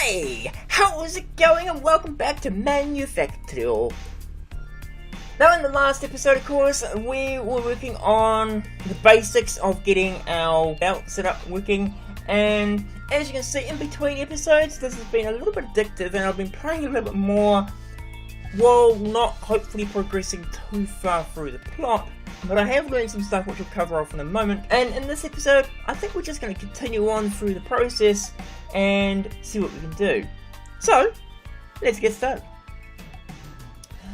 Hey, how's it going, and welcome back to Manufactio. Now, in the last episode, of course, we were working on the basics of getting our belt set up working, and as you can see, in between episodes, this has been a little bit addictive, and I've been playing a little bit more, while not hopefully progressing too far through the plot. But I have learned some stuff which we'll cover off in a moment, and in this episode, I think we're just going to continue on through the process and see what we can do. So, let's get started.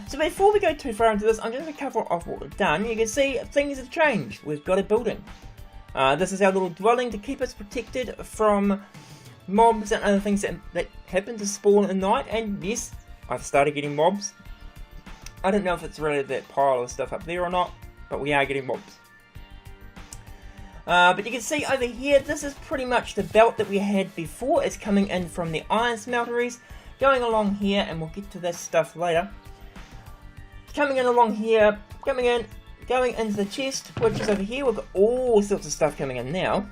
So before we go too far into this, I'm just going to cover off what we've done. You can see things have changed. We've got a building. This is our little dwelling to keep us protected from mobs and other things that happen to spawn at night, and yes, I've started getting mobs. I don't know if it's related to that pile of stuff up there or not, but we are getting mobs. But you can see over here, this is pretty much the belt that we had before. It's coming in from the iron smelteries, going along here, and we'll get to this stuff later. Coming in along here, going into the chest, which is over here. We've got all sorts of stuff coming in now.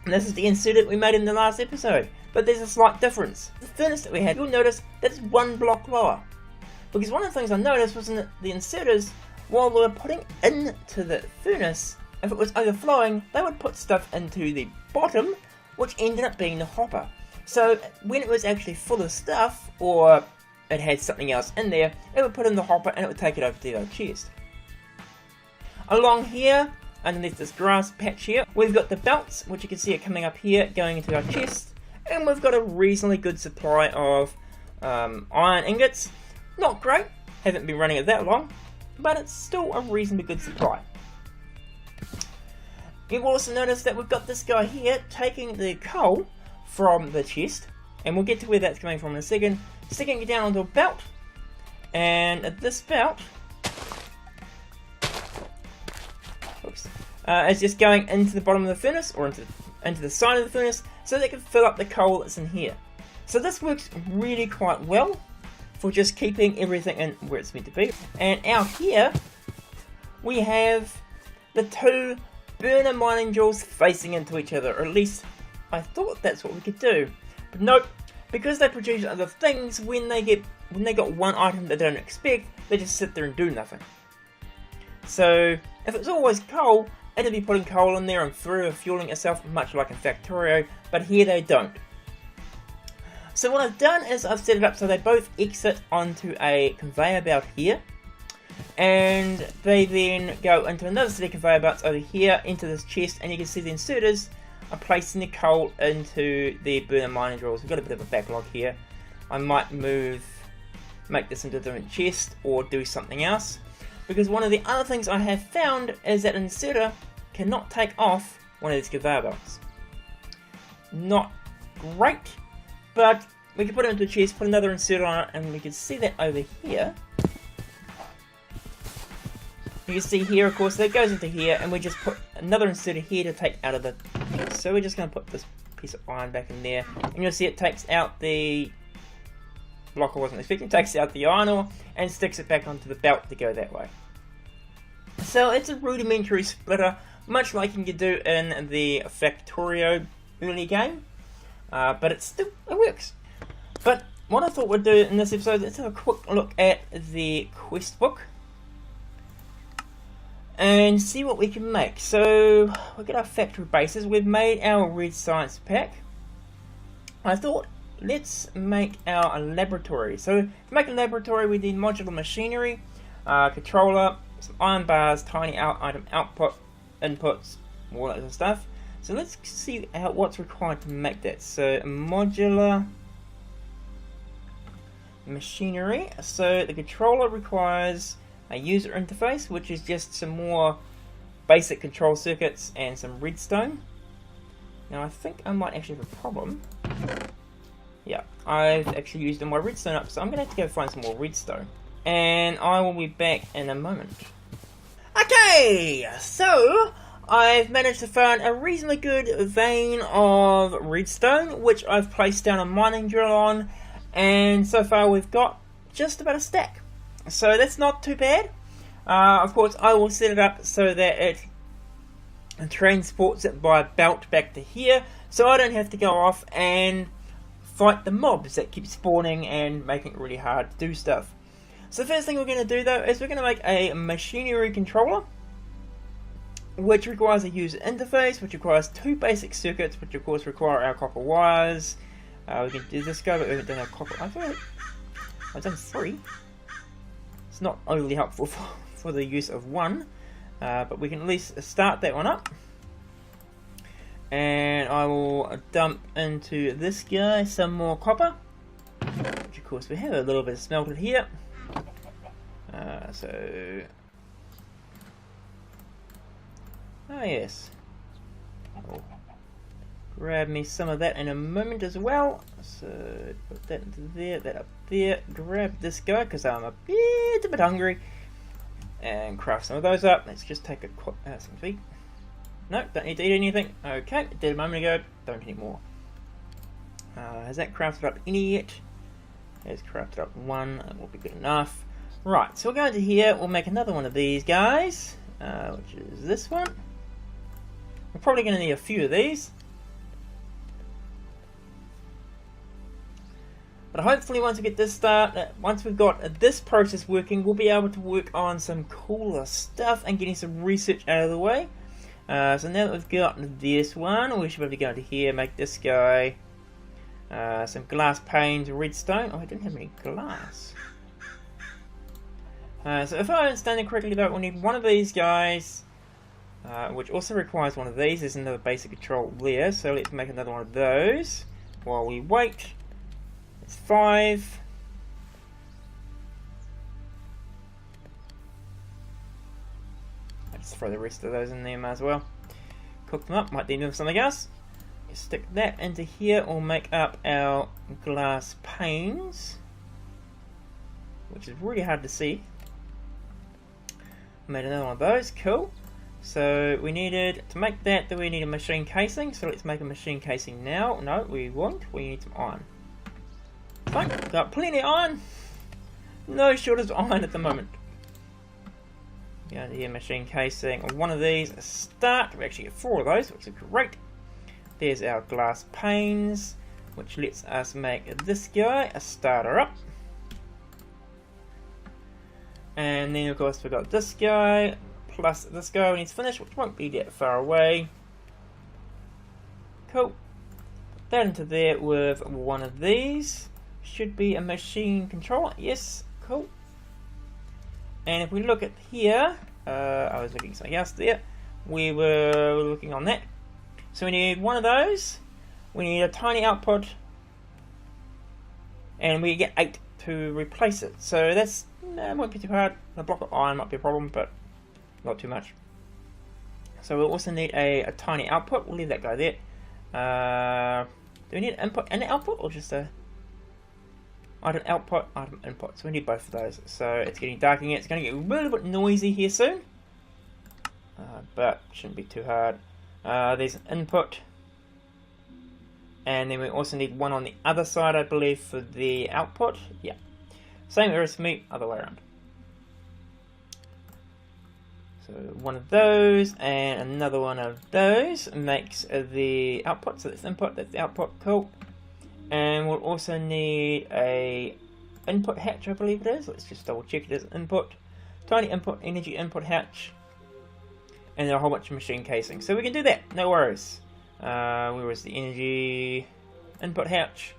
And this is the insert that we made in the last episode. But there's a slight difference. The furnace that we had, you'll notice that it's one block lower. Because one of the things I noticed was in the inserters, while we were putting into the furnace, if it was overflowing, they would put stuff into the bottom, which ended up being the hopper. So when it was actually full of stuff, or it had something else in there, it would put in the hopper and it would take it over to our chest. Along here, underneath this grass patch here, we've got the belts, which you can see are coming up here, going into our chest, and we've got a reasonably good supply of iron ingots. Not great, haven't been running it that long, but it's still a reasonably good supply. You'll also notice that we've got this guy here taking the coal from the chest, and we'll get to where that's coming from in a second, sticking it down onto a belt, and this belt is just going into the bottom of the furnace, or into the side of the furnace, so they can fill up the coal that's in here. So this works really quite well for just keeping everything in where it's meant to be. And out here, we have the two burner mining drills facing into each other, or at least I thought that's what we could do. But nope, because they produce other things, when they got one item that they don't expect, they just sit there and do nothing. So if it's always coal, it'd be putting coal in there and through fueling itself, much like in Factorio, but here they don't. So what I've done is I've set it up so they both exit onto a conveyor belt here, and they then go into another set of conveyor belts over here into this chest, and you can see the inserters are placing the coal into the burner mining drills. We've got a bit of a backlog here. I might make this into a different chest or do something else, because one of the other things I have found is that an inserter cannot take off one of these conveyor belts. Not great, but we can put it into a chest, put another inserter on it, and we can see that over here. You can see here, of course, that goes into here, and we just put another inserter here to take out of the... So we're just going to put this piece of iron back in there, and you'll see it takes out the block I wasn't expecting, takes out the iron ore, and sticks it back onto the belt to go that way. So it's a rudimentary splitter, much like you can do in the Factorio early game, but it works. But what I thought we'd do in this episode, let's have a quick look at the quest book and see what we can make. So we've got our factory bases, we've made our red science pack. I thought, let's make our laboratory. So to make a laboratory, we need modular machinery, controller, some iron bars, tiny item output, inputs, all that sort of stuff. So let's see what's required to make that. So modular machinery. So the controller requires a user interface, which is just some more basic control circuits and some redstone. Now I think I might actually have a problem. Yeah, I've actually used all my redstone up, so I'm going to have to go find some more redstone. And I will be back in a moment. Okay, so I've managed to find a reasonably good vein of redstone, which I've placed down a mining drill on, and so far we've got just about a stack. So that's not too bad. Of course, I will set it up so that it transports it by belt back to here, so I don't have to go off and fight the mobs that keep spawning and making it really hard to do stuff. So the first thing we're going to do though is we're going to make a machinery controller, which requires a user interface, which requires 2 basic circuits, which of course require our copper wires. We can do this guy, but we haven't done our copper. I thought I've done 3. It's not overly helpful for the use of 1, but we can at least start that one up. And I will dump into this guy some more copper, which of course we have a little bit smelted here. Oh yes, I'll grab me some of that in a moment as well. So put that into there, that up there. Grab this guy because I'm a bit hungry, and craft some of those up. Let's just take some feet. No, don't need to eat anything. Okay, did a moment ago. Don't anymore. Has that crafted up any yet? Has crafted up 1. That will be good enough. Right, so we'll go into here. We'll make another one of these guys, which is this one. We're probably going to need a few of these. But hopefully once we get this once we've got this process working, we'll be able to work on some cooler stuff and getting some research out of the way. So now that we've got this one, we should be able to go into here, make this guy some glass panes, redstone. Oh, I didn't have any glass. So if I understand it correctly though, we'll need one of these guys, which also requires one of these. There's another basic control there, so let's make another one of those while we wait. It's 5. I'll just throw the rest of those in there as well. Cook them up, might need them for something else. Just stick that into here, we'll make up our glass panes, which is really hard to see. Made another one of those, cool. So we needed, to make that, do we need a machine casing? So let's make a machine casing now. No, we won't. We need some iron. Fine, got plenty of iron. No shortage of iron at the moment. Go into here, machine casing. One of these, a start. We actually get 4 of those, which is great. There's our glass panes, which lets us make this guy a starter up. And then of course we've got this guy, plus this guy when he's finished, which won't be that far away. Cool. Put that into there with one of these. Should be a machine controller. Yes, cool. And if we look at here, I was looking at something else there. We were looking on that. So we need one of those. We need a tiny output. And we get 8 to replace it. So that's won't be too hard. A block of iron might be a problem, but not too much. So we'll also need a tiny output. We'll leave that guy there. Do we need input and output, or just a item output, item input? So we need both of those. So it's getting dark again. It's going to get a little bit noisy here soon, but shouldn't be too hard. There's an input, and then we also need one on the other side, I believe, for the output. Yeah. Same as me, other way around. So one of those and another one of those makes the output. So that's input, that's the output, cool. And we'll also need a input hatch, I believe it is. Let's just double check it is input. Tiny input, energy input hatch. And then a whole bunch of machine casing. So we can do that, no worries. Where is the energy input hatch?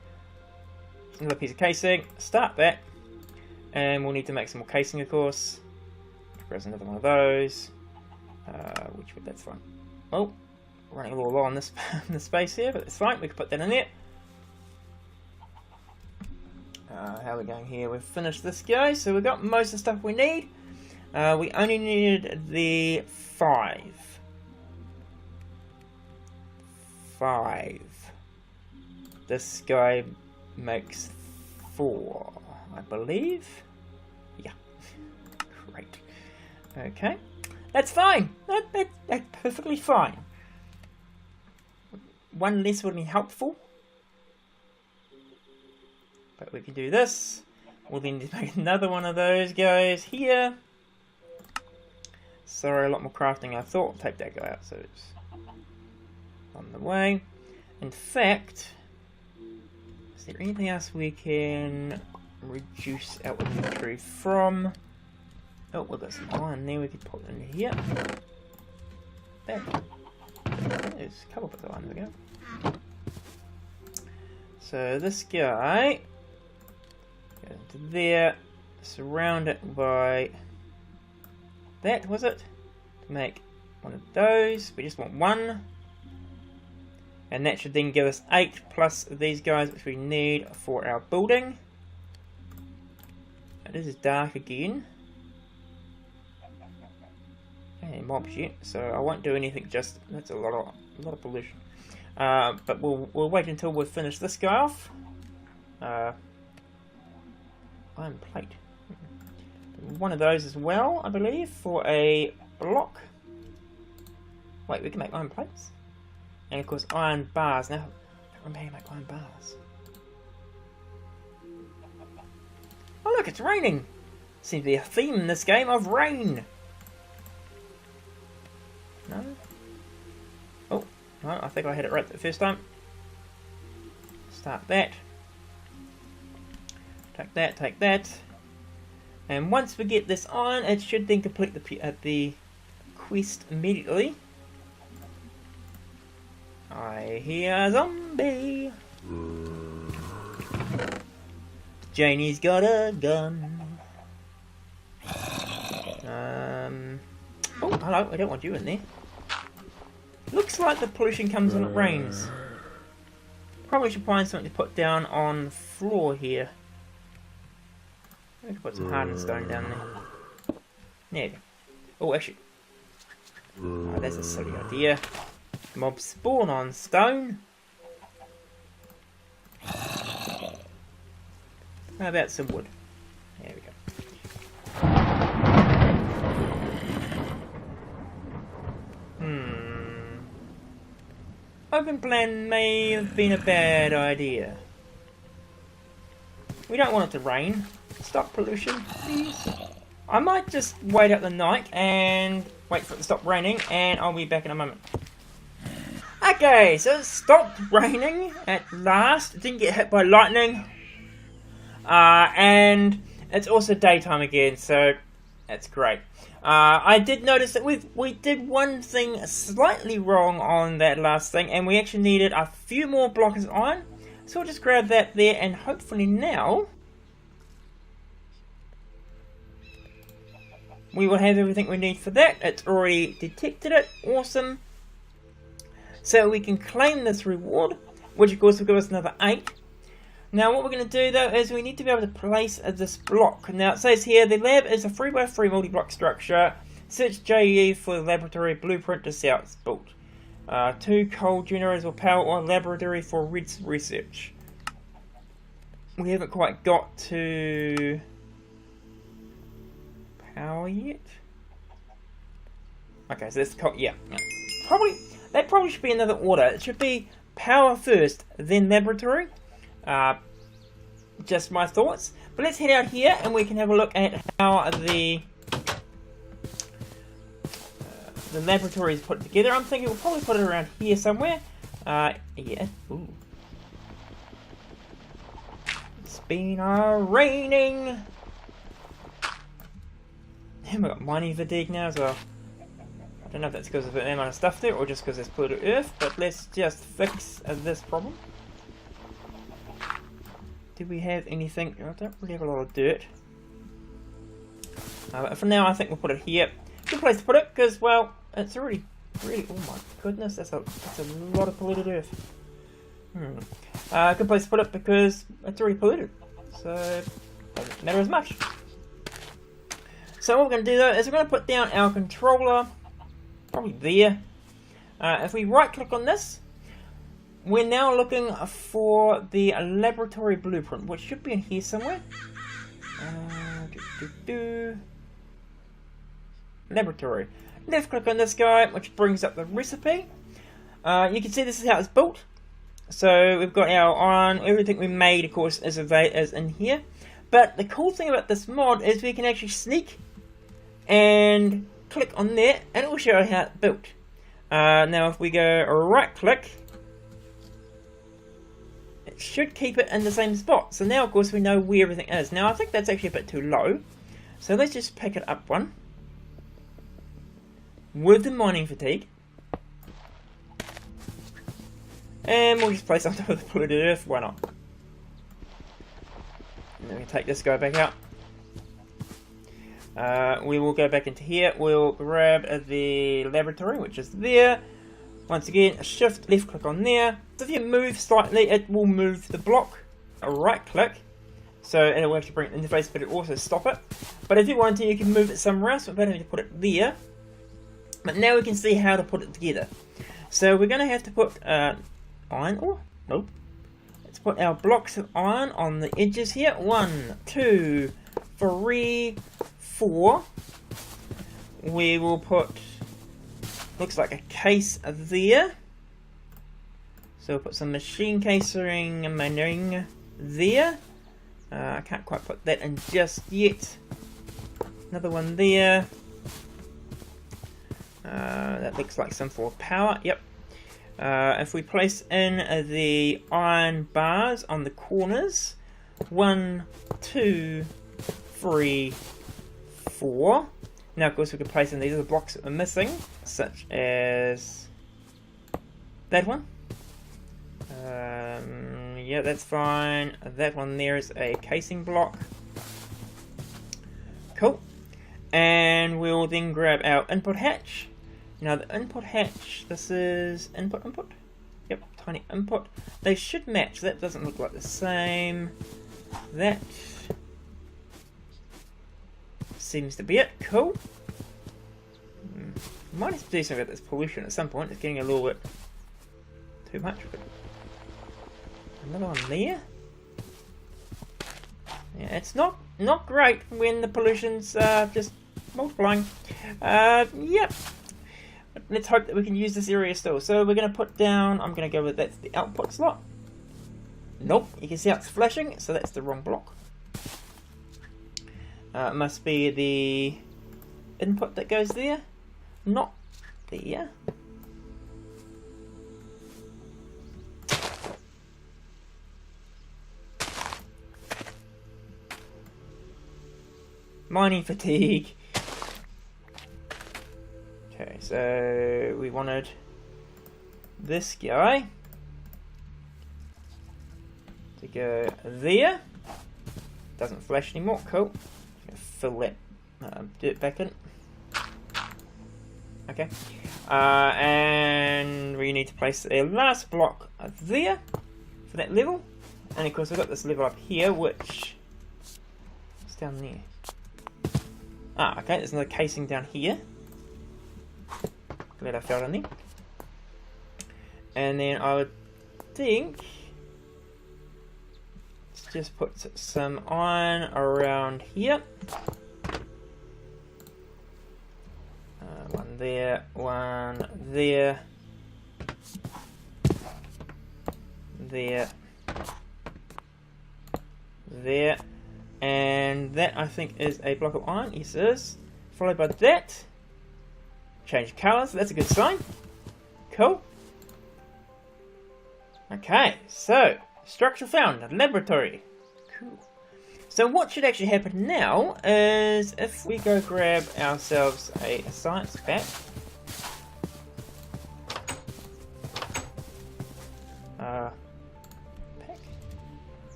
Another piece of casing, start that. And we'll need to make some more casing, of course. Grab another one of those. That's fine. Oh, running a little low on this the space here, but it's fine. We can put that in there. How are we going here? We've finished this guy, so we've got most of the stuff we need. We only needed the 5. 5. This guy makes 4, I believe. Yeah. Great. Okay. That's fine. That's perfectly fine. One less would be helpful. But we can do this. We'll then make another one of those guys here. Sorry, a lot more crafting I thought. I'll take that guy out so it's on the way. In fact, Is there anything else we can reduce our inventory from? Oh, we've got some iron there we could put in here. There. There's a couple bits of iron, there we go. So this guy goes into there, surround it by that, was it? To make one of those. We just want one. And that should then give us 8 plus these guys which we need for our building. Now, this is dark again. And mobs yet, so I won't do anything just, that's a lot of pollution. But we'll wait until we've finished this guy off. Iron plate. One of those as well, I believe, for a block. Wait, we can make iron plates? And of course iron bars. Now, I don't remember how you make iron bars. Oh look, it's raining! Seems to be a theme in this game of rain. No? Oh, no, I think I had it right the first time. Start that. Take that. And once we get this on, it should then complete the quest immediately. I hear a zombie. Janie's got a gun. Oh, hello, I don't want you in there. Looks like the pollution comes when it rains. Probably should find something to put down on the floor here. We can put some hardened stone down there. There you go. Oh, actually. Oh, that's a silly idea. Mobs spawn on stone. How about some wood? There we go. Open plan may have been a bad idea. We don't want it to rain. Stop pollution, please. I might just wait out the night and wait for it to stop raining, and I'll be back in a moment. Okay, so it stopped raining at last. It didn't get hit by lightning. And it's also daytime again, so that's great. I did notice that we did one thing slightly wrong on that last thing, and we actually needed a few more blocks of iron. So we'll just grab that there, and hopefully now we will have everything we need for that. It's already detected it. Awesome. So we can claim this reward, which of course will give us another 8. Now what we're going to do though is we need to be able to place this block. Now it says here the lab is a 3x3 multi-block structure. Search JE for the laboratory blueprint to see how it's built. 2 coal generators will power our laboratory for research. We haven't quite got to power yet. Okay, so that's yeah. That probably should be another order. It should be power first, then laboratory. Just my thoughts. But let's head out here and we can have a look at how the laboratory is put together. I'm thinking we'll probably put it around here somewhere. Yeah. Ooh. It's been raining. And we've got mining fatigue now as well. I don't know if that's because of the amount of stuff there or just because there's polluted earth, but let's just fix this problem. Do we have anything? I don't really have a lot of dirt. But for now, I think we'll put it here. Good place to put it, because, well, it's already really... Oh my goodness, that's a lot of polluted earth. Good place to put it, because it's already polluted. So, doesn't matter as much. So what we're going to do, though, is we're going to put down our controller. Probably there. If we right-click on this, we're now looking for the laboratory blueprint, which should be in here somewhere. Laboratory. Left click on this guy, which brings up the recipe. You can see this is how it's built. So we've got our iron, everything we made, of course, is in here. But the cool thing about this mod is we can actually sneak and click on there, and it will show how it's built. Now, if we go right click, it should keep it in the same spot. So now, of course, we know where everything is. Now, I think that's actually a bit too low. So let's just pick it up one. With the mining fatigue. And we'll just place it on top of the polluted earth. Why not? And then we take this guy back out. We will go back into here. We'll grab the laboratory, which is there. Once again, shift left click on there. So if you move slightly, it will move the block. A right click. So it'll actually bring it into place, but it'll also stop it. But if you want to, you can move it somewhere else. We're going to put it there. But now we can see how to put it together. So we're going to have to put iron ore. Nope. Let's put our blocks of iron on the edges here. 1, 2, 3, 4. We will put, looks like a case there. So we'll put some machine casing and mining there. I can't quite put that in just yet. Another one there. That looks like some for power. Yep. If we place in the iron bars on the corners, 1, 2, 3, 4. Now, of course, we can place in these other blocks that we're missing, such as that one. Yeah, that's fine. That one there is a casing block. Cool. And we'll then grab our input hatch. Now the input hatch, this is input. Yep, tiny input. They should match. That doesn't look like the same. That seems to be it. Cool. Might have to do something about this pollution at some point. It's getting a little bit too much. Another one there. Yeah, it's not great when the pollution's just multiplying. Yep. Let's hope that we can use this area still. So we're going to put down, I'm going to go with that's the output slot. Nope, you can see how it's flashing, so that's the wrong block. It must be the input that goes there, not there. Mining fatigue. Okay, so we wanted this guy to go there. Doesn't flash anymore. Cool. Fill that dirt back in. Okay. And we need to place a last block there for that level. And of course, I've got this level up here, which is down there. Ah, okay, there's another casing down here. Glad I fell in there. And then I would think, let's just put some iron around here. One there, one there, there, there. And that, I think, is a block of iron. Yes, it is. Followed by that. Change colours. That's a good sign. Cool. Okay, so structure found. Laboratory. Cool. So what should actually happen now is if we go grab ourselves a science pack.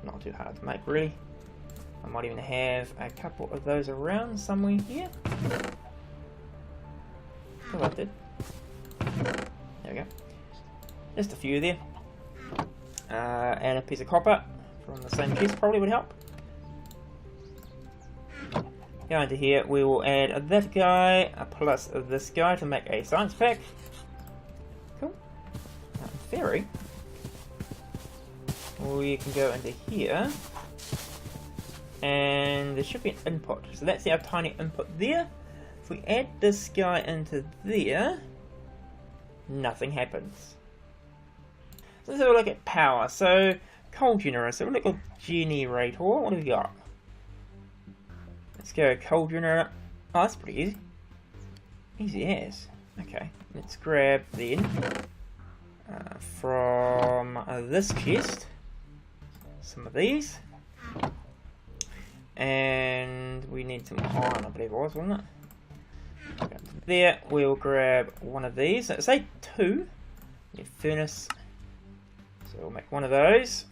Not too hard to make, really. I might even have a couple of those around somewhere here. Oh, I did. There we go. Just a few there. And a piece of copper from the same chest probably would help. Go into here, we will add that guy plus this guy to make a science pack. Cool. In theory, we can go into here, and there should be an input. So that's our tiny input there. If we add this guy into there, nothing happens. So let's have a look at power. So coal generator. So we'll look at generator. What do we got? Let's go coal generator. Oh, that's pretty easy. Easy as. Okay, let's grab then from this chest, some of these, and we need some iron, I believe it was, wasn't it? There, we'll grab one of these. So say 2. Need furnace, so we'll make one of those.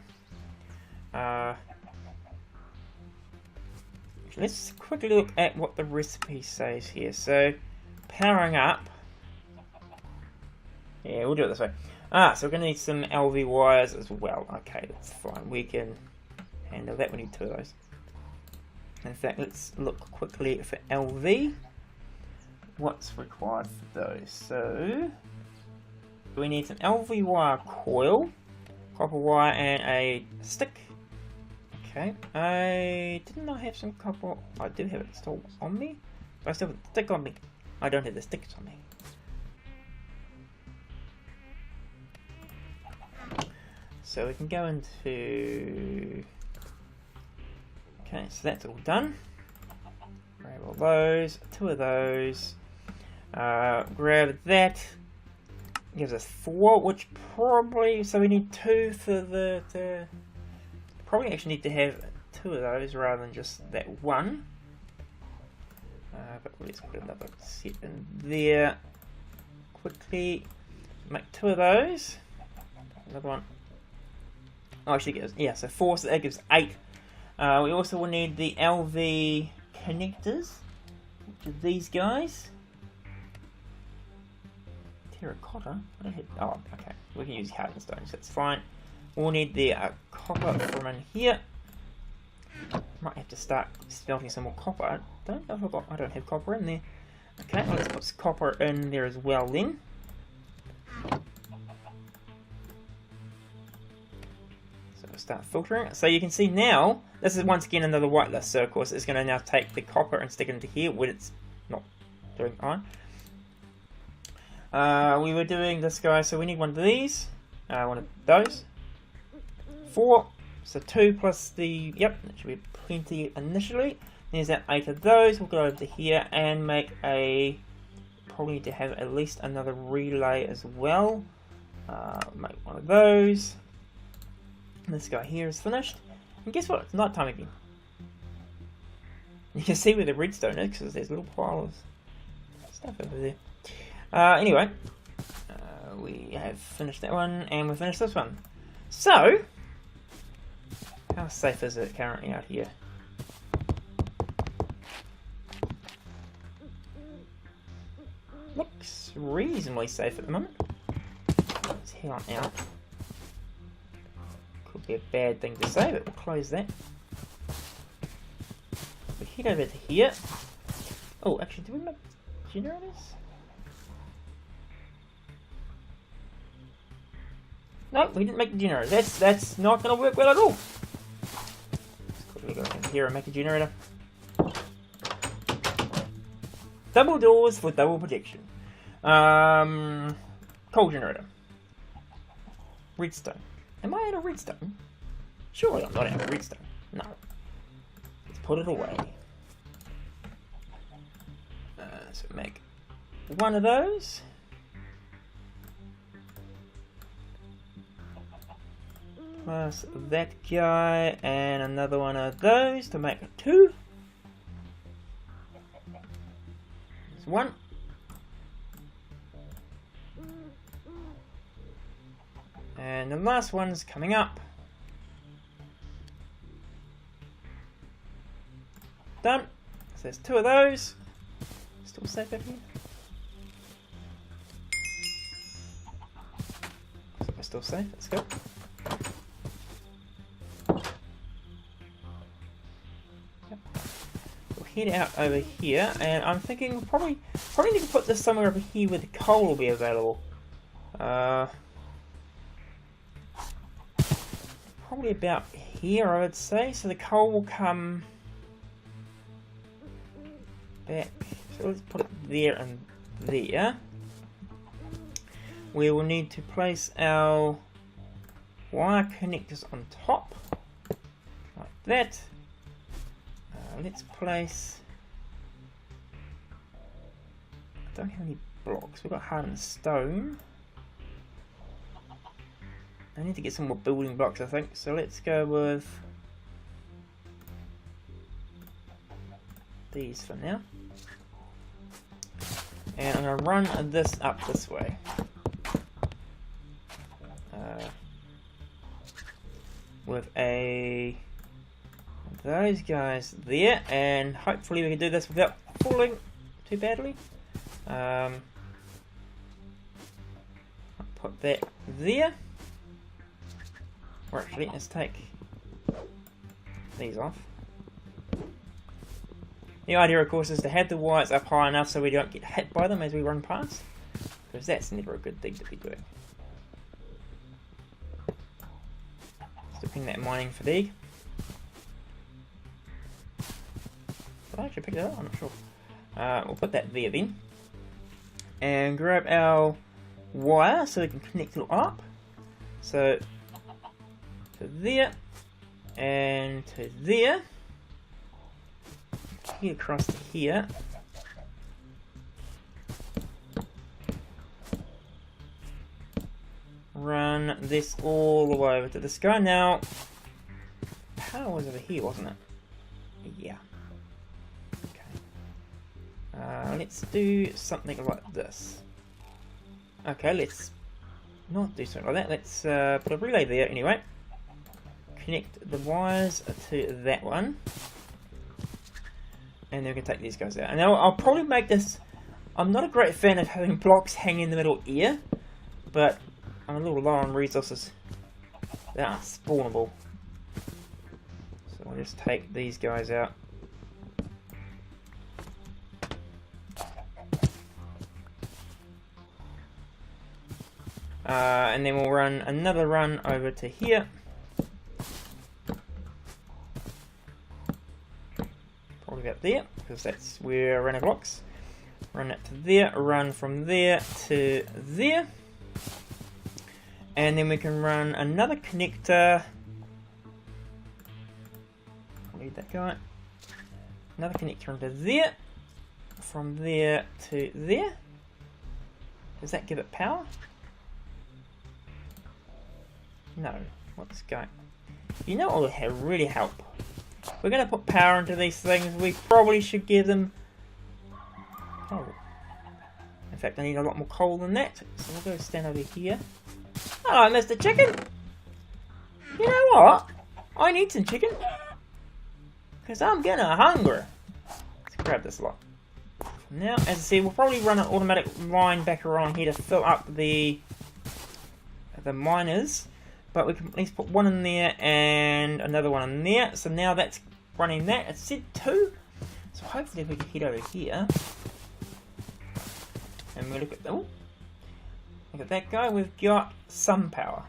Let's quickly look at what the recipe says here. So, powering up. Yeah, we'll do it this way. So we're going to need some LV wires as well. Okay, that's fine. We can handle that. We need 2 of those. In fact, let's look quickly for LV. What's required for those? So, we need some LV wire coil, copper wire, and a stick. Okay, didn't I have some copper? I do have it still on me, but I still have the stick on me. I don't have the sticks on me. So we can go into... Okay, so that's all done. Grab all those, 2 of those. Grab that. Gives us 4, which probably... So we need 2 for the probably actually need to have 2 of those rather than just that one. But let's put another set in there. Quickly make 2 of those. Another one. Oh, actually gives, yeah, so 4, so that gives 8. We also will need the LV connectors, which are these guys. Terracotta? I don't have, oh, okay. We can use hardened stone, so that's fine. We'll need the copper from in here. Might have to start smelting some more copper. I don't know if I don't have copper in there. Okay, well, let's put some copper in there as well then. So we'll start filtering. So you can see now, this is once again another whitelist. So of course it's going to now take the copper and stick it into here when it's not doing iron. We were doing this guy, so we need one of these. One of those. 4, so 2 plus the, yep, that should be plenty initially. There's that 8 of those. We'll go over to here and make a, probably need to have at least another relay as well. Make one of those. This guy here is finished. And guess what? It's night time again. You can see where the redstone is because there's a little pile of stuff over there. Anyway, we have finished that one and we finished this one. So, how safe is it currently out here? Looks reasonably safe at the moment. Let's head on out. Could be a bad thing to say, but we'll close that. We head over to here. Oh, actually, did we make generators? No, we didn't make the generator. That's not going to work well at all. Let's quickly go in here and make a generator. Double doors for double protection. Coal generator. Redstone. Am I out of redstone? Surely I'm not out of redstone. No. Let's put it away. So make one of those. Plus that guy and another one of those to make a 2. There's 1. And the last one's coming up. Done. So there's 2 of those. Still safe over here. So we're still safe. Let's go. Head out over here, and I'm thinking we'll probably need to put this somewhere over here where the coal will be available. Probably about here, I would say. So the coal will come back. So let's put it there and there. We will need to place our wire connectors on top, like that. Let's place... I don't have any blocks. We've got hardened stone. I need to get some more building blocks, I think. So let's go with these for now. And I'm going to run this up this way. With those guys there, and hopefully we can do this without falling too badly. I'll put that there. Or actually, let's take these off. The idea, of course, is to have the wires up high enough so we don't get hit by them as we run past, because that's never a good thing to be doing. Stopping that mining fatigue. Did I actually pick that up? I'm not sure. We'll put that there then. And grab our wire so we can connect it up. So, to there. And to there. Here across to here. Run this all the way over to this guy. Now, power was over here, wasn't it? Yeah. Okay. Let's do something like this. Okay, let's not do something like that. Let's put a relay there anyway. Connect the wires to that one. And then we can take these guys out. And now I'll probably make this... I'm not a great fan of having blocks hanging in the middle here, but I'm a little low on resources that are spawnable. So I'll just take these guys out. And then we'll run another run over to here. Probably about there, because that's where I ran out of blocks. Run it to there, run from there to there. And then we can run another connector. I'll need that guy. Another connector into there. From there to there. Does that give it power? No. What's going? You know what would really help? We're going to put power into these things. We probably should give them coal. In fact, I need a lot more coal than that. So we'll go stand over here. Hello, Mr. Chicken. You know what? I need some chicken. Because I'm getting hungry. Let's grab this lot. Now, as I said, we'll probably run an automatic line back around here to fill up the miners. But we can at least put one in there and another one in there. So now that's running that. It said 2. So hopefully we can head over here. And we look at... Oh, look at that guy. We've got some power.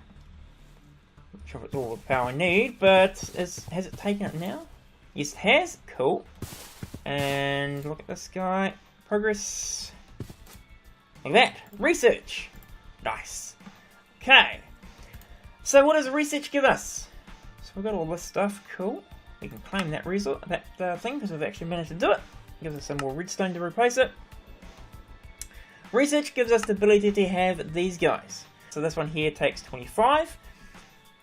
Not sure if it's all the power I need, but has it taken it now? Yes, it has. Cool. And look at this guy. Progress. Look at that. Research. Nice. Okay. So what does research give us? So we've got all this stuff. Cool. We can claim that thing because we've actually managed to do it. Gives us some more redstone to replace it. Research gives us the ability to have these guys. So this one here takes 25.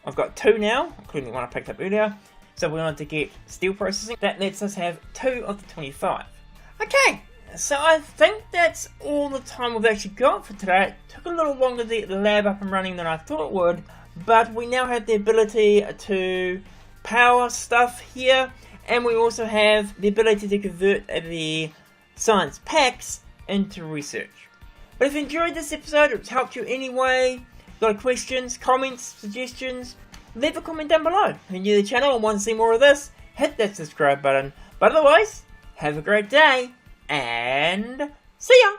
I've got 2 now, including the one I picked up earlier. So we wanted to get steel processing. That lets us have 2 of the 25. Okay, so I think that's all the time we've actually got for today. It took a little longer to get the lab up and running than I thought it would. But we now have the ability to power stuff here. And we also have the ability to convert the science packs into research. But if you enjoyed this episode, or it's helped you anyway, got questions, comments, suggestions, leave a comment down below. If you're new to the channel and want to see more of this, hit that subscribe button. But otherwise, have a great day, and see ya!